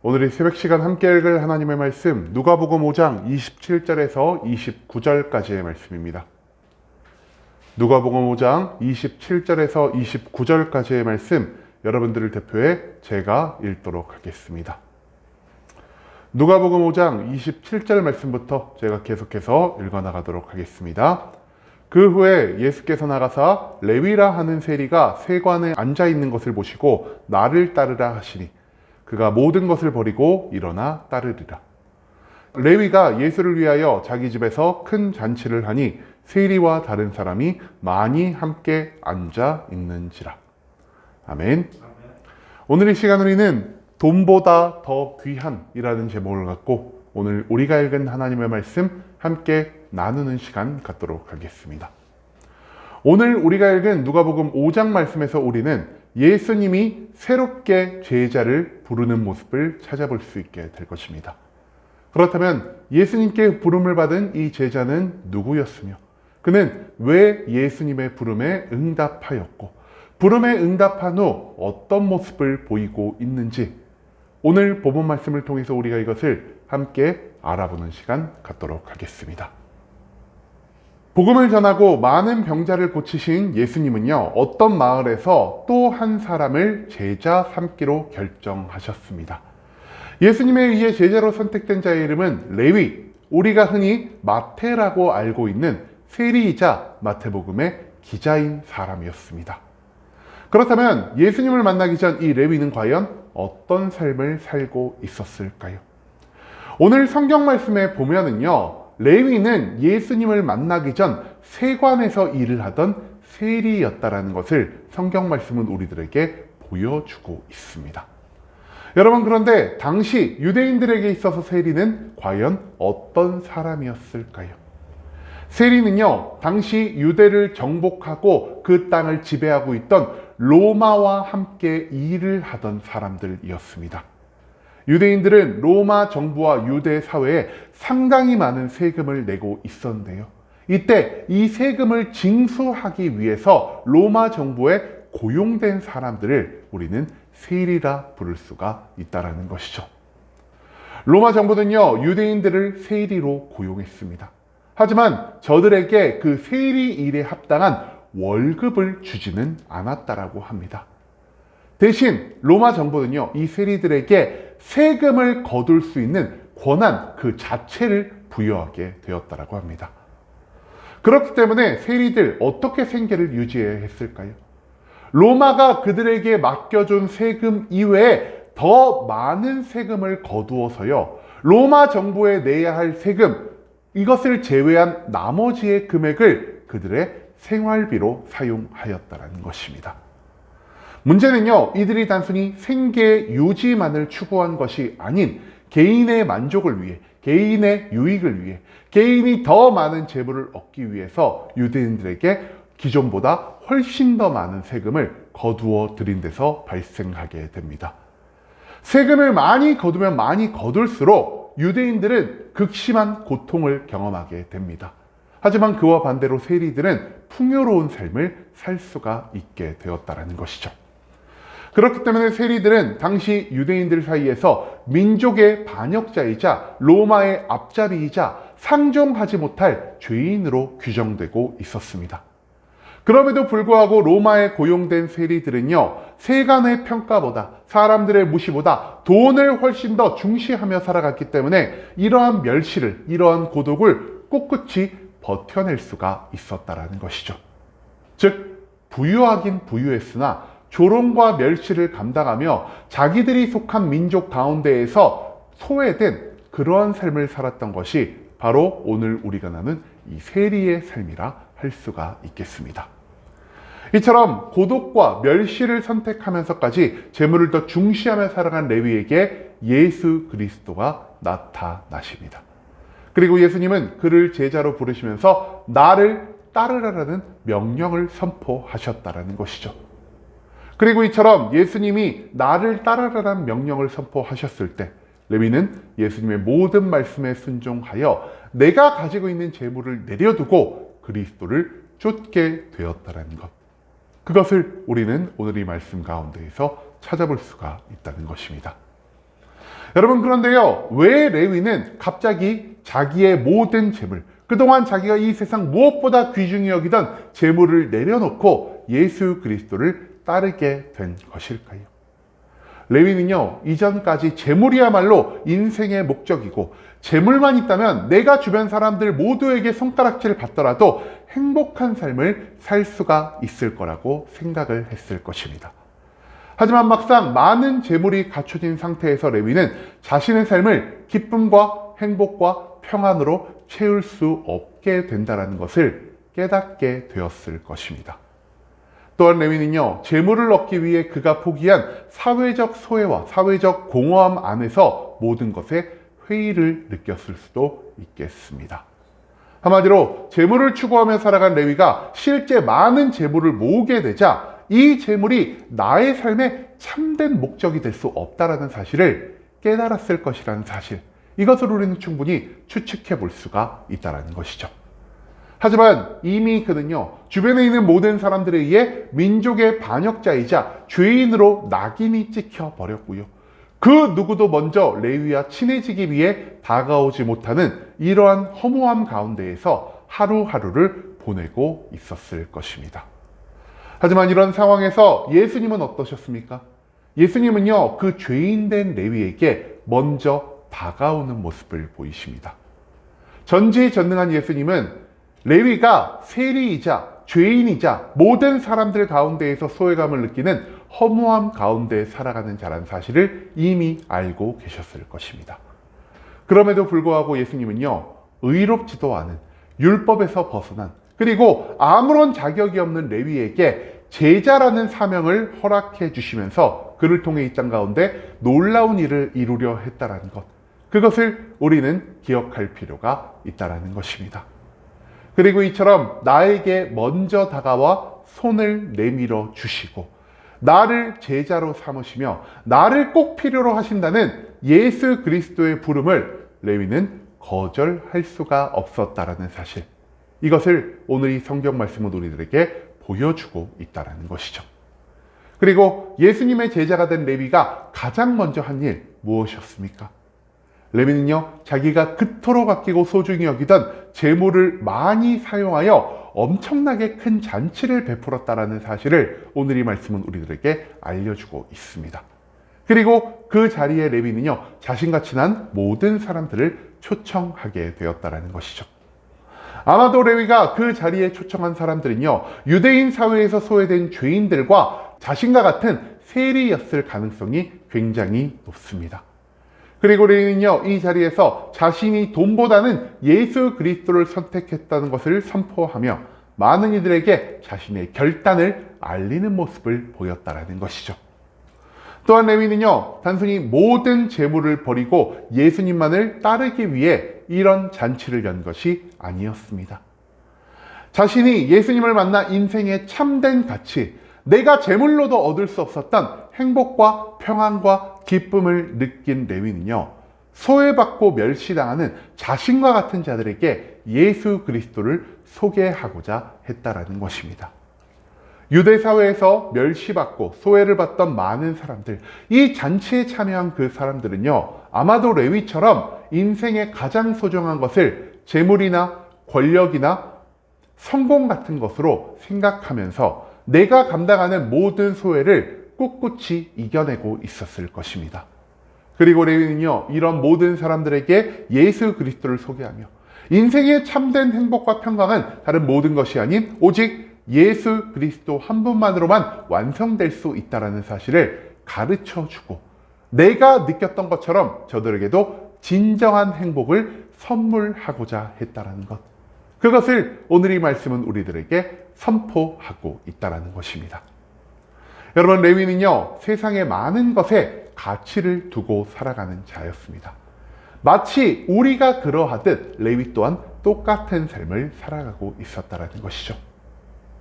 오늘 이 새벽 시간 함께 읽을 하나님의 말씀 누가복음 5장 27절에서 29절까지의 말씀입니다. 누가복음 5장 27절에서 29절까지의 말씀 여러분들을 대표해 제가 읽도록 하겠습니다. 누가복음 5장 27절 말씀부터 제가 계속해서 읽어나가도록 하겠습니다. 그 후에 예수께서 나가사 레위라 하는 세리가 세관에 앉아 있는 것을 보시고 나를 따르라 하시니 그가 모든 것을 버리고 일어나 따르리라. 레위가 예수를 위하여 자기 집에서 큰 잔치를 하니 세리와 다른 사람이 많이 함께 앉아 있는지라. 아멘. 오늘 이 시간 우리는 돈보다 더 귀한이라는 제목을 갖고 오늘 우리가 읽은 하나님의 말씀 함께 나누는 시간 갖도록 하겠습니다. 오늘 우리가 읽은 누가복음 5장 말씀에서 우리는 예수님이 새롭게 제자를 부르는 모습을 찾아볼 수 있게 될 것입니다. 그렇다면 예수님께 부름을 받은 이 제자는 누구였으며 그는 왜 예수님의 부름에 응답하였고 부름에 응답한 후 어떤 모습을 보이고 있는지 오늘 본문 말씀을 통해서 우리가 이것을 함께 알아보는 시간 갖도록 하겠습니다. 복음을 전하고 많은 병자를 고치신 예수님은요, 어떤 마을에서 또 한 사람을 제자 삼기로 결정하셨습니다. 예수님에 의해 제자로 선택된 자의 이름은 레위, 우리가 흔히 마태라고 알고 있는 세리이자 마태복음의 기자인 사람이었습니다. 그렇다면 예수님을 만나기 전 이 레위는 과연 어떤 삶을 살고 있었을까요? 오늘 성경 말씀에 보면은요, 레위는 예수님을 만나기 전 세관에서 일을 하던 세리였다라는 것을 성경 말씀은 우리들에게 보여주고 있습니다. 여러분, 그런데 당시 유대인들에게 있어서 세리는 과연 어떤 사람이었을까요? 세리는요, 당시 유대를 정복하고 그 땅을 지배하고 있던 로마와 함께 일을 하던 사람들이었습니다. 유대인들은 로마 정부와 유대 사회에 상당히 많은 세금을 내고 있었는데요. 이때 이 세금을 징수하기 위해서 로마 정부에 고용된 사람들을 우리는 세리라 부를 수가 있다는 것이죠. 로마 정부는요, 유대인들을 세리로 고용했습니다. 하지만 저들에게 그 세리 일에 합당한 월급을 주지는 않았다라고 합니다. 대신 로마 정부는요, 이 세리들에게 세금을 거둘 수 있는 권한 그 자체를 부여하게 되었다라고 합니다. 그렇기 때문에 세리들 어떻게 생계를 유지해야 했을까요? 로마가 그들에게 맡겨준 세금 이외에 더 많은 세금을 거두어서요, 로마 정부에 내야 할 세금, 이것을 제외한 나머지의 금액을 그들의 생활비로 사용하였다는 것입니다. 문제는요, 이들이 단순히 생계 유지만을 추구한 것이 아닌 개인의 만족을 위해, 개인의 유익을 위해, 개인이 더 많은 재물을 얻기 위해서 유대인들에게 기존보다 훨씬 더 많은 세금을 거두어 들인 데서 발생하게 됩니다. 세금을 많이 거두면 많이 거둘수록 유대인들은 극심한 고통을 경험하게 됩니다. 하지만 그와 반대로 세리들은 풍요로운 삶을 살 수가 있게 되었다는 것이죠. 그렇기 때문에 세리들은 당시 유대인들 사이에서 민족의 반역자이자 로마의 앞잡이이자 상종하지 못할 죄인으로 규정되고 있었습니다. 그럼에도 불구하고 로마에 고용된 세리들은요, 세간의 평가보다, 사람들의 무시보다 돈을 훨씬 더 중시하며 살아갔기 때문에 이러한 멸시를, 이러한 고독을 꿋꿋이 버텨낼 수가 있었다라는 것이죠. 즉, 부유하긴 부유했으나 조롱과 멸시를 감당하며 자기들이 속한 민족 가운데에서 소외된 그러한 삶을 살았던 것이 바로 오늘 우리가 나눈 이 세리의 삶이라 할 수가 있겠습니다. 이처럼 고독과 멸시를 선택하면서까지 재물을 더 중시하며 살아간 레위에게 예수 그리스도가 나타나십니다. 그리고 예수님은 그를 제자로 부르시면서 나를 따르라라는 명령을 선포하셨다라는 것이죠. 그리고 이처럼 예수님이 나를 따르라는 명령을 선포하셨을 때 레위는 예수님의 모든 말씀에 순종하여 내가 가지고 있는 재물을 내려두고 그리스도를 쫓게 되었다는 것. 그것을 우리는 오늘 이 말씀 가운데에서 찾아볼 수가 있다는 것입니다. 여러분, 그런데요, 왜 레위는 갑자기 자기의 모든 재물, 그동안 자기가 이 세상 무엇보다 귀중히 여기던 재물을 내려놓고 예수 그리스도를 따르게 된 것일까요? 레위는요, 이전까지 재물이야말로 인생의 목적이고, 재물만 있다면 내가 주변 사람들 모두에게 손가락질을 받더라도 행복한 삶을 살 수가 있을 거라고 생각을 했을 것입니다. 하지만 막상 많은 재물이 갖춰진 상태에서 레위는 자신의 삶을 기쁨과 행복과 평안으로 채울 수 없게 된다는 것을 깨닫게 되었을 것입니다. 또한 레위는요, 재물을 얻기 위해 그가 포기한 사회적 소외와 사회적 공허함 안에서 모든 것에 회의를 느꼈을 수도 있겠습니다. 한마디로 재물을 추구하며 살아간 레위가 실제 많은 재물을 모으게 되자 이 재물이 나의 삶의 참된 목적이 될 수 없다는 사실을 깨달았을 것이라는 사실, 이것을 우리는 충분히 추측해 볼 수가 있다는 것이죠. 하지만 이미 그는요, 주변에 있는 모든 사람들에 의해 민족의 반역자이자 죄인으로 낙인이 찍혀 버렸고요. 그 누구도 먼저 레위와 친해지기 위해 다가오지 못하는 이러한 허무함 가운데에서 하루하루를 보내고 있었을 것입니다. 하지만 이런 상황에서 예수님은 어떠셨습니까? 예수님은요, 그 죄인된 레위에게 먼저 다가오는 모습을 보이십니다. 전지전능한 예수님은 레위가 세리이자 죄인이자 모든 사람들 가운데에서 소외감을 느끼는 허무함 가운데 살아가는 자라는 사실을 이미 알고 계셨을 것입니다. 그럼에도 불구하고 예수님은요, 의롭지도 않은 율법에서 벗어난, 그리고 아무런 자격이 없는 레위에게 제자라는 사명을 허락해 주시면서 그를 통해 이 땅 가운데 놀라운 일을 이루려 했다라는 것, 그것을 우리는 기억할 필요가 있다라는 것입니다. 그리고 이처럼 나에게 먼저 다가와 손을 내밀어 주시고 나를 제자로 삼으시며 나를 꼭 필요로 하신다는 예수 그리스도의 부름을 레위는 거절할 수가 없었다라는 사실, 이것을 오늘 이 성경 말씀은 우리들에게 보여주고 있다는 것이죠. 그리고 예수님의 제자가 된 레위가 가장 먼저 한 일 무엇이었습니까? 레위는요, 자기가 그토록 아끼고 소중히 여기던 재물을 많이 사용하여 엄청나게 큰 잔치를 베풀었다라는 사실을 오늘 이 말씀은 우리들에게 알려주고 있습니다. 그리고 그 자리에 레위는요, 자신같이 난 모든 사람들을 초청하게 되었다라는 것이죠. 아마도 레위가 그 자리에 초청한 사람들은요, 유대인 사회에서 소외된 죄인들과 자신과 같은 세리였을 가능성이 굉장히 높습니다. 그리고 레위는요, 이 자리에서 자신이 돈보다는 예수 그리스도를 선택했다는 것을 선포하며 많은 이들에게 자신의 결단을 알리는 모습을 보였다라는 것이죠. 또한 레위는요, 단순히 모든 재물을 버리고 예수님만을 따르기 위해 이런 잔치를 연 것이 아니었습니다. 자신이 예수님을 만나 인생의 참된 가치, 내가 재물로도 얻을 수 없었던 행복과 평안과 기쁨을 느낀 레위는요, 소외받고 멸시당하는 자신과 같은 자들에게 예수 그리스도를 소개하고자 했다라는 것입니다. 유대 사회에서 멸시받고 소외를 받던 많은 사람들, 이 잔치에 참여한 그 사람들은요, 아마도 레위처럼 인생의 가장 소중한 것을 재물이나 권력이나 성공 같은 것으로 생각하면서 내가 감당하는 모든 소외를 꿋꿋이 이겨내고 있었을 것입니다. 그리고 레위는요, 이런 모든 사람들에게 예수 그리스도를 소개하며 인생의 참된 행복과 평강은 다른 모든 것이 아닌 오직 예수 그리스도 한 분만으로만 완성될 수 있다는 사실을 가르쳐주고 내가 느꼈던 것처럼 저들에게도 진정한 행복을 선물하고자 했다는 것, 그것을 오늘 이 말씀은 우리들에게 선포하고 있다는 것입니다. 여러분, 레위는요, 세상의 많은 것에 가치를 두고 살아가는 자였습니다. 마치 우리가 그러하듯 레위 또한 똑같은 삶을 살아가고 있었다는 것이죠.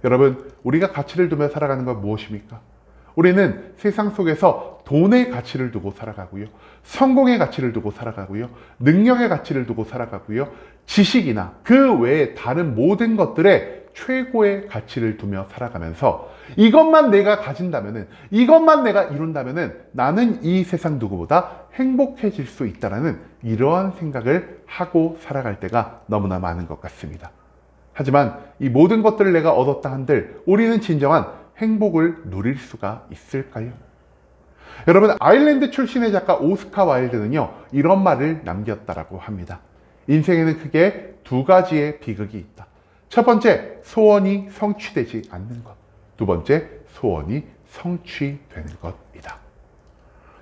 여러분, 우리가 가치를 두며 살아가는 건 무엇입니까? 우리는 세상 속에서 돈의 가치를 두고 살아가고요, 성공의 가치를 두고 살아가고요, 능력의 가치를 두고 살아가고요, 지식이나 그 외에 다른 모든 것들에 최고의 가치를 두며 살아가면서 이것만 내가 가진다면은, 이것만 내가 이룬다면은 나는 이 세상 누구보다 행복해질 수 있다라는 이러한 생각을 하고 살아갈 때가 너무나 많은 것 같습니다. 하지만 이 모든 것들을 내가 얻었다 한들 우리는 진정한 행복을 누릴 수가 있을까요? 여러분, 아일랜드 출신의 작가 오스카 와일드는요, 이런 말을 남겼다라고 합니다. 인생에는 크게 두 가지의 비극이 있다. 첫 번째, 소원이 성취되지 않는 것. 두 번째, 소원이 성취되는 것이다.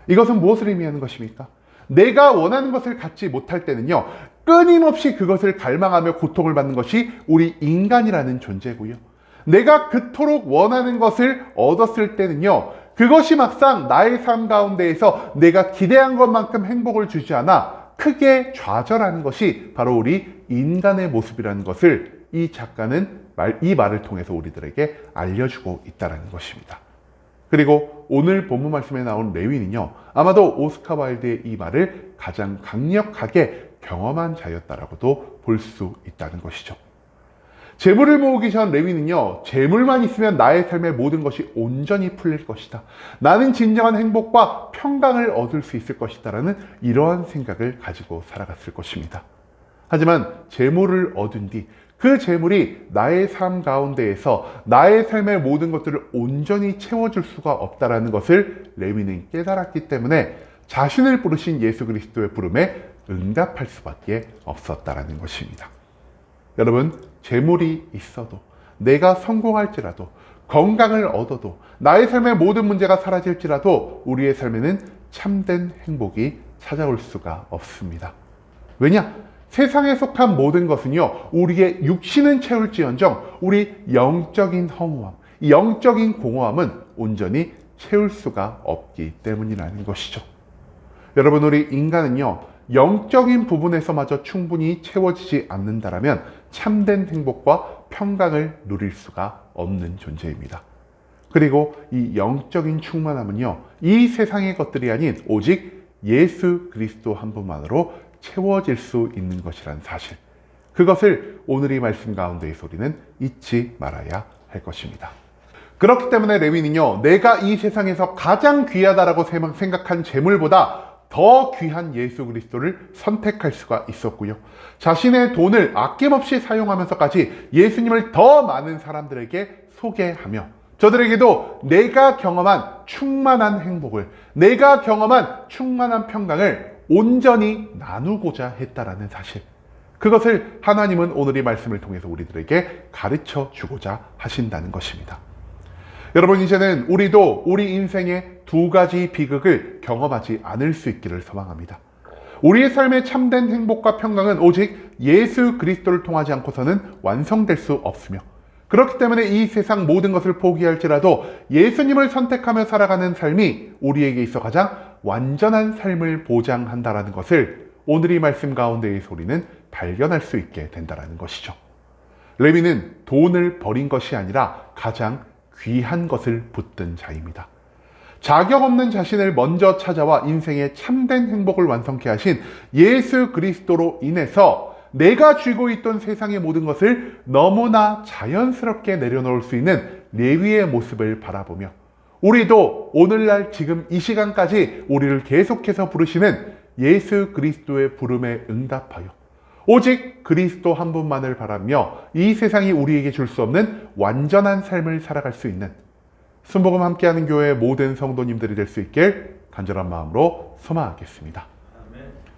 이것은 무엇을 의미하는 것입니까? 내가 원하는 것을 갖지 못할 때는요, 끊임없이 그것을 갈망하며 고통을 받는 것이 우리 인간이라는 존재고요. 내가 그토록 원하는 것을 얻었을 때는요, 그것이 막상 나의 삶 가운데에서 내가 기대한 것만큼 행복을 주지 않아 크게 좌절하는 것이 바로 우리 인간의 모습이라는 것을 이 작가는 이 말을 통해서 우리들에게 알려주고 있다는 것입니다. 그리고 오늘 본문 말씀에 나온 레위는요, 아마도 오스카 와일드의 이 말을 가장 강력하게 경험한 자였다라고도 볼 수 있다는 것이죠. 재물을 모으기 전 레위는요, 재물만 있으면 나의 삶의 모든 것이 온전히 풀릴 것이다. 나는 진정한 행복과 평강을 얻을 수 있을 것이다. 라는 이러한 생각을 가지고 살아갔을 것입니다. 하지만 재물을 얻은 뒤 그 재물이 나의 삶 가운데에서 나의 삶의 모든 것들을 온전히 채워줄 수가 없다는 것을 레위는 깨달았기 때문에 자신을 부르신 예수 그리스도의 부름에 응답할 수밖에 없었다는 것입니다. 여러분, 재물이 있어도, 내가 성공할지라도, 건강을 얻어도, 나의 삶의 모든 문제가 사라질지라도 우리의 삶에는 참된 행복이 찾아올 수가 없습니다. 왜냐? 세상에 속한 모든 것은요, 우리의 육신은 채울지언정 우리 영적인 허무함, 영적인 공허함은 온전히 채울 수가 없기 때문이라는 것이죠. 여러분, 우리 인간은요, 영적인 부분에서마저 충분히 채워지지 않는다라면 참된 행복과 평강을 누릴 수가 없는 존재입니다. 그리고 이 영적인 충만함은요, 이 세상의 것들이 아닌 오직 예수 그리스도 한 분만으로 채워질 수 있는 것이란 사실, 그것을 오늘 이 말씀 가운데에서 우리는 잊지 말아야 할 것입니다. 그렇기 때문에 레위는요, 내가 이 세상에서 가장 귀하다라고 생각한 재물보다 더 귀한 예수 그리스도를 선택할 수가 있었고요. 자신의 돈을 아낌없이 사용하면서까지 예수님을 더 많은 사람들에게 소개하며 저들에게도 내가 경험한 충만한 행복을, 내가 경험한 충만한 평강을 온전히 나누고자 했다라는 사실, 그것을 하나님은 오늘 이 말씀을 통해서 우리들에게 가르쳐 주고자 하신다는 것입니다. 여러분, 이제는 우리도 우리 인생의 두 가지 비극을 경험하지 않을 수 있기를 소망합니다. 우리의 삶의 참된 행복과 평강은 오직 예수 그리스도를 통하지 않고서는 완성될 수 없으며, 그렇기 때문에 이 세상 모든 것을 포기할지라도 예수님을 선택하며 살아가는 삶이 우리에게 있어 가장 완전한 삶을 보장한다라는 것을 오늘 이 말씀 가운데에서 우리는 발견할 수 있게 된다는 것이죠. 레위는 돈을 버린 것이 아니라 가장 귀한 것을 붙든 자입니다. 자격 없는 자신을 먼저 찾아와 인생의 참된 행복을 완성케 하신 예수 그리스도로 인해서 내가 쥐고 있던 세상의 모든 것을 너무나 자연스럽게 내려놓을 수 있는 레위의 모습을 바라보며 우리도 오늘날 지금 이 시간까지 우리를 계속해서 부르시는 예수 그리스도의 부름에 응답하여 오직 그리스도 한 분만을 바라며 이 세상이 우리에게 줄 수 없는 완전한 삶을 살아갈 수 있는 순복음 함께하는 교회의 모든 성도님들이 될 수 있길 간절한 마음으로 소망하겠습니다. 아멘.